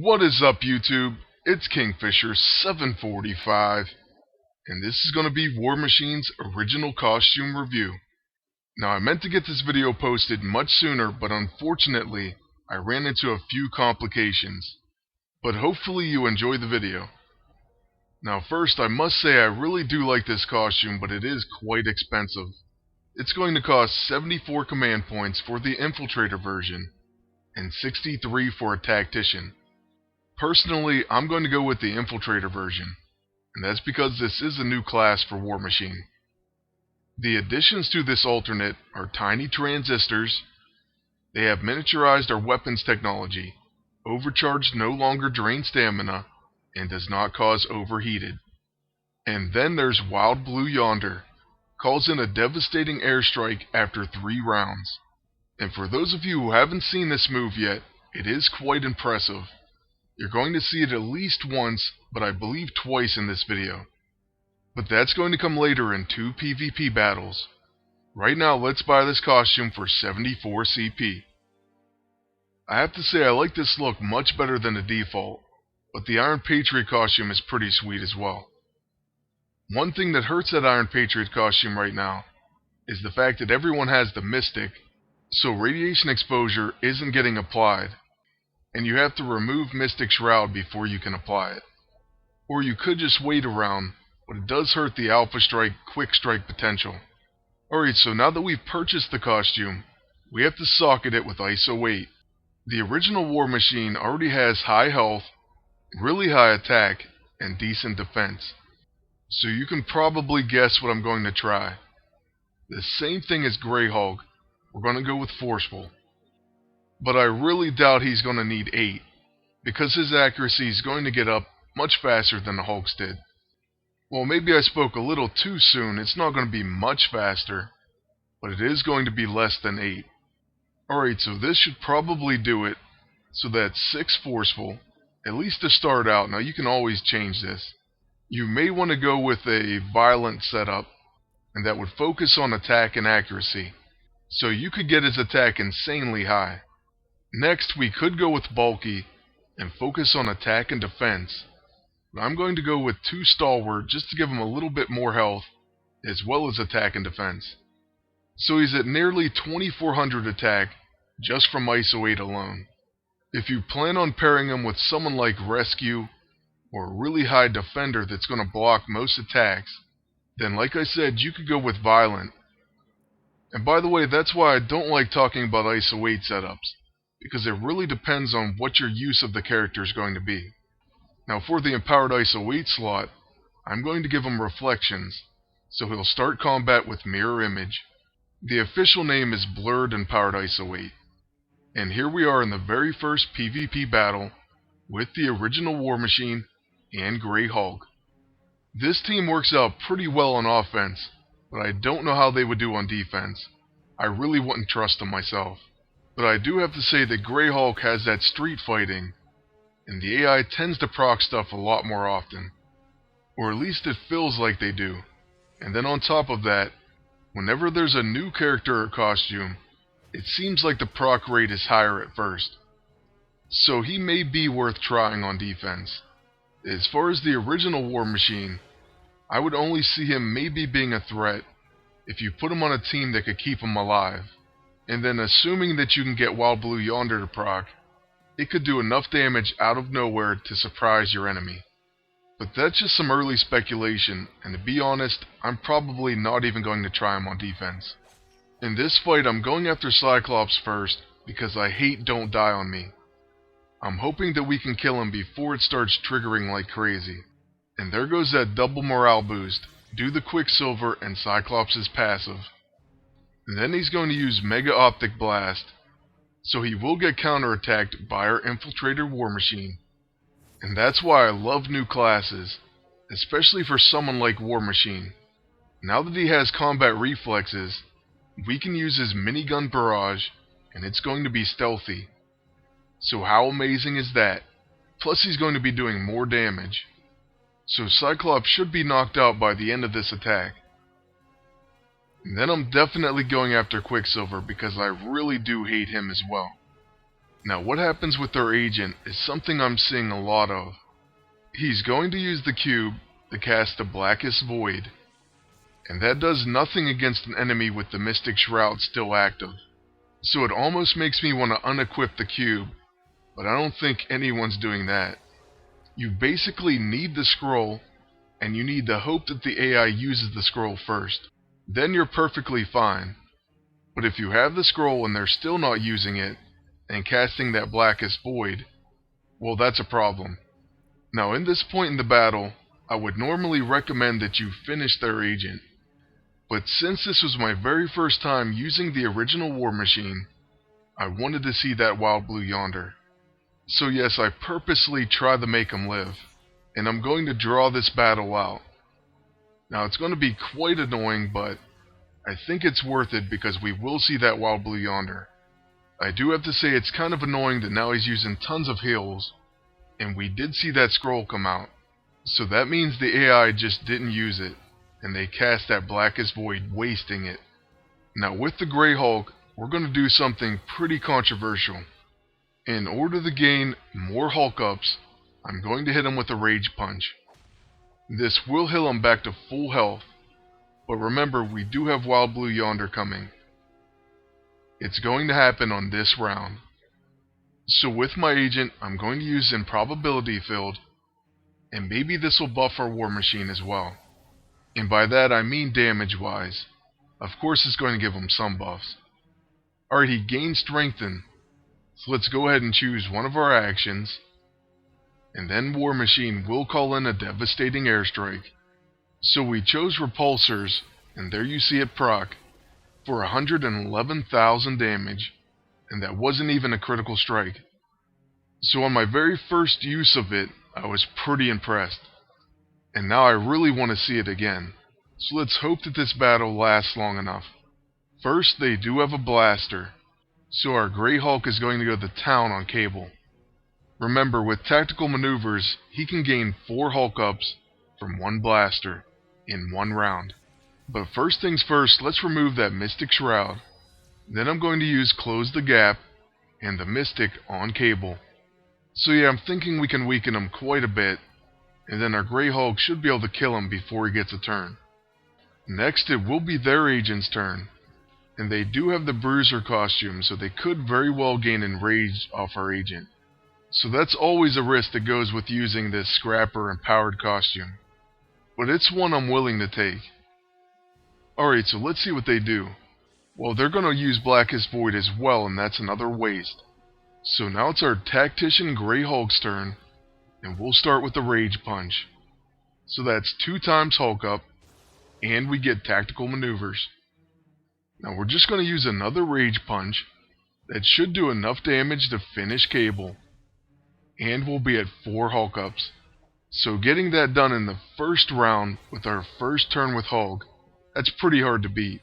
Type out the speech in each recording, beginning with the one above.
What is up, YouTube? It's Kingfisher745, and this is going to be War Machine's original costume review. Now, I meant to get this video posted much sooner, but unfortunately, I ran into a few complications. But hopefully you enjoy the video. Now first, I must say I really do like this costume, but it is quite expensive. It's going to cost 74 command points for the Infiltrator version, and 63 for a Tactician. Personally, I'm going to go with the Infiltrator version, and that's because this is a new class for War Machine. The additions to this alternate are tiny transistors, they have miniaturized our weapons technology, overcharged no longer drains stamina, and does not cause overheated. And then there's Wild Blue Yonder, calls in a devastating airstrike after 3 rounds. And for those of you who haven't seen this move yet, it is quite impressive. You're going to see it at least once, but I believe twice in this video. But that's going to come later in 2 PvP battles. Right now, let's buy this costume for 74 CP. I have to say I like this look much better than the default, but the Iron Patriot costume is pretty sweet as well. One thing that hurts that Iron Patriot costume right now is the fact that everyone has the Mystic, so radiation exposure isn't getting applied, and you have to remove Mystic Shroud before you can apply it. Or you could just wait around, but it does hurt the Alpha Strike Quick Strike potential. Alright, so now that we've purchased the costume, we have to socket it with ISO 8. The original War Machine already has high health, really high attack, and decent defense. So you can probably guess what I'm going to try. The same thing as Grey Hulk, we're going to go with Forceful. But I really doubt he's going to need 8, because his accuracy is going to get up much faster than the Hulk's did. Well, maybe I spoke a little too soon. It's not going to be much faster, but it is going to be less than 8. Alright, so this should probably do it. So that's 6 Forceful, at least to start out. Now you can always change this. You may want to go with a Violent setup, and that would focus on attack and accuracy. So you could get his attack insanely high. Next, we could go with Bulky, and focus on attack and defense. I'm going to go with 2 Stalwart just to give him a little bit more health, as well as attack and defense. So he's at nearly 2400 attack, just from ISO 8 alone. If you plan on pairing him with someone like Rescue, or a really high defender that's going to block most attacks, then like I said, you could go with Violent. And by the way, that's why I don't like talking about ISO 8 setups, because it really depends on what your use of the character is going to be. Now for the Empowered ISO 8 slot, I'm going to give him Reflections, so he'll start combat with Mirror Image. The official name is Blurred Empowered ISO 8. And here we are in the very first PvP battle, with the original War Machine and Grey Hulk. This team works out pretty well on offense, but I don't know how they would do on defense. I really wouldn't trust them myself. But I do have to say that Grey Hulk has that street fighting, and the AI tends to proc stuff a lot more often. Or at least it feels like they do. And then on top of that, whenever there's a new character or costume, it seems like the proc rate is higher at first. So he may be worth trying on defense. As far as the original War Machine, I would only see him maybe being a threat if you put him on a team that could keep him alive. And then assuming that you can get Wild Blue Yonder to proc, it could do enough damage out of nowhere to surprise your enemy. But that's just some early speculation, and to be honest, I'm probably not even going to try him on defense. In this fight, I'm going after Cyclops first, because I hate Don't Die on Me. I'm hoping that we can kill him before it starts triggering like crazy. And there goes that double morale boost. Do the Quicksilver and Cyclops' passive. And then he's going to use Mega Optic Blast, so he will get counterattacked by our Infiltrator War Machine. And that's why I love new classes, especially for someone like War Machine. Now that he has combat reflexes, we can use his Minigun Barrage, and it's going to be stealthy. So how amazing is that? Plus he's going to be doing more damage. So Cyclops should be knocked out by the end of this attack. And then I'm definitely going after Quicksilver because I really do hate him as well. Now what happens with our agent is something I'm seeing a lot of. He's going to use the cube to cast the Blackest Void, and that does nothing against an enemy with the Mystic Shroud still active. So it almost makes me want to unequip the cube, but I don't think anyone's doing that. You basically need the scroll, and you need to hope that the AI uses the scroll first. Then you're perfectly fine. But if you have the scroll and they're still not using it, and casting that Blackest Void, well, that's a problem. Now in this point in the battle, I would normally recommend that you finish their agent. But since this was my very first time using the original War Machine, I wanted to see that wild blue Yonder. So yes, I purposely try to make him live, and I'm going to draw this battle out. Now it's going to be quite annoying, but I think it's worth it because we will see that wild blue Yonder. I do have to say it's kind of annoying that now he's using tons of heals, and we did see that scroll come out. So that means the AI just didn't use it, and they cast that Blackest Void, wasting it. Now with the Grey Hulk, we're going to do something pretty controversial. In order to gain more Hulk ups, I'm going to hit him with a Rage Punch. This will heal him back to full health, but remember we do have Wild Blue Yonder coming. It's going to happen on this round. So with my agent, I'm going to use Improbability Field, and maybe this will buff our War Machine as well. And by that I mean damage wise. Of course it's going to give him some buffs. Alright, he gained Strengthen. So let's go ahead and choose one of our actions, and then War Machine will call in a devastating airstrike. So we chose Repulsors, and there you see it proc, for 111,000 damage, and that wasn't even a critical strike. So on my very first use of it, I was pretty impressed, and now I really want to see it again. So let's hope that this battle lasts long enough. First, they do have a blaster, so our Grey Hulk is going to go to town on Cable. Remember, with Tactical Maneuvers, he can gain 4 Hulk ups from one blaster in one round. But first things first, let's remove that Mystic Shroud. Then I'm going to use Close the Gap and the Mystic on Cable. So yeah, I'm thinking we can weaken him quite a bit, and then our Grey Hulk should be able to kill him before he gets a turn. Next, it will be their agent's turn, and they do have the Bruiser costume, so they could very well gain Enraged off our agent. So that's always a risk that goes with using this Scrapper Empowered costume, but it's one I'm willing to take. Alright, so let's see what they do. Well, they're going to use Blackest Void as well, and that's another waste. So now it's our Tactician Grey Hulk's turn, and we'll start with the Rage Punch. So that's 2 times Hulk up, and we get Tactical Maneuvers. Now we're just going to use another Rage Punch that should do enough damage to finish Cable, and we'll be at 4 Hulk ups. So getting that done in the first round with our first turn with Hulk, that's pretty hard to beat.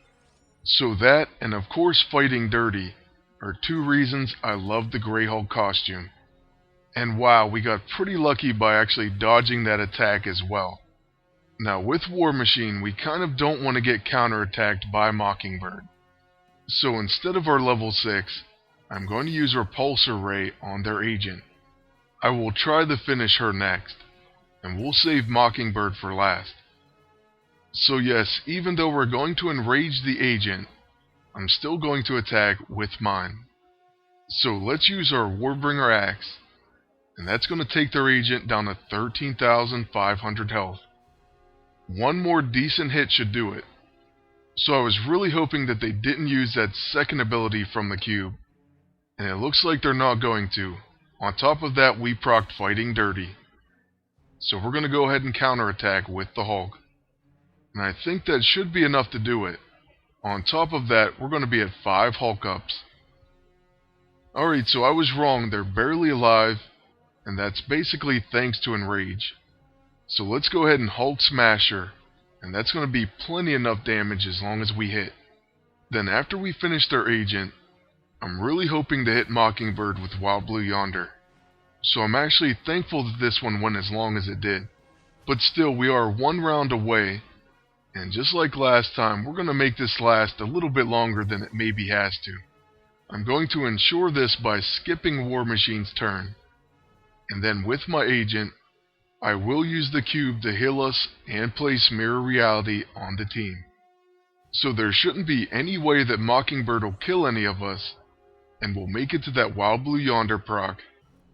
So that, and of course fighting dirty, are 2 reasons I love the Grey Hulk costume. And wow, we got pretty lucky by actually dodging that attack as well. Now with War Machine, we kind of don't want to get counterattacked by Mockingbird. So instead of our level 6, I'm going to use Repulsor Ray on their agent. I will try to finish her next, and we'll save Mockingbird for last. So yes, even though we're going to enrage the agent, I'm still going to attack with mine. So let's use our Warbringer Axe, and that's going to take their agent down to 13,500 health. One more decent hit should do it. So I was really hoping that they didn't use that second ability from the cube, and it looks like they're not going to. On top of that, we procced Fighting Dirty. So we're going to go ahead and counterattack with the Hulk. And I think that should be enough to do it. On top of that, we're going to be at 5 Hulk ups. Alright, so I was wrong, they're barely alive, and that's basically thanks to Enrage. So let's go ahead and Hulk Smasher, and that's going to be plenty enough damage as long as we hit. Then after we finish their agent, I'm really hoping to hit Mockingbird with Wild Blue Yonder. So I'm actually thankful that this one went as long as it did. But still, we are 1 round away, and just like last time, we're going to make this last a little bit longer than it maybe has to. I'm going to ensure this by skipping War Machine's turn, and then with my agent, I will use the cube to heal us and place Mirror Reality on the team. So there shouldn't be any way that Mockingbird will kill any of us, and we'll make it to that Wild Blue Yonder proc.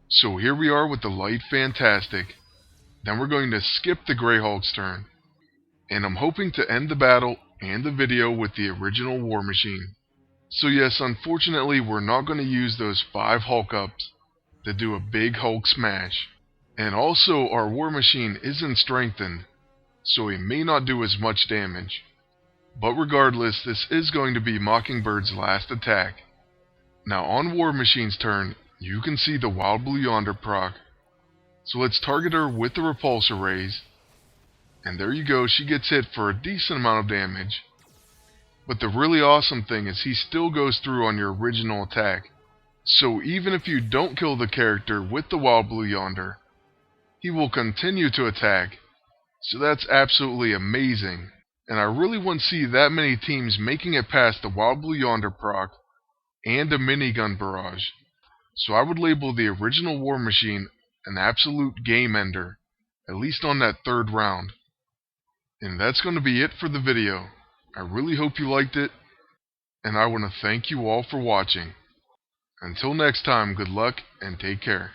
So here we are with the Light Fantastic. Then we're going to skip the Greyhawk's turn, and I'm hoping to end the battle and the video with the original War Machine. So yes, unfortunately we're not going to use those 5 Hulk ups to do a big Hulk smash. And also our War Machine isn't strengthened, so he may not do as much damage. But regardless, this is going to be Mockingbird's last attack. Now on War Machine's turn, you can see the Wild Blue Yonder proc. So let's target her with the Repulsor Rays. And there you go, she gets hit for a decent amount of damage. But the really awesome thing is he still goes through on your original attack. So even if you don't kill the character with the Wild Blue Yonder, he will continue to attack. So that's absolutely amazing. And I really wouldn't see that many teams making it past the Wild Blue Yonder proc and a Minigun Barrage. So I would label the original War Machine an absolute game ender, at least on that 3rd round. And that's going to be it for the video. I really hope you liked it, and I want to thank you all for watching. Until next time, good luck and take care.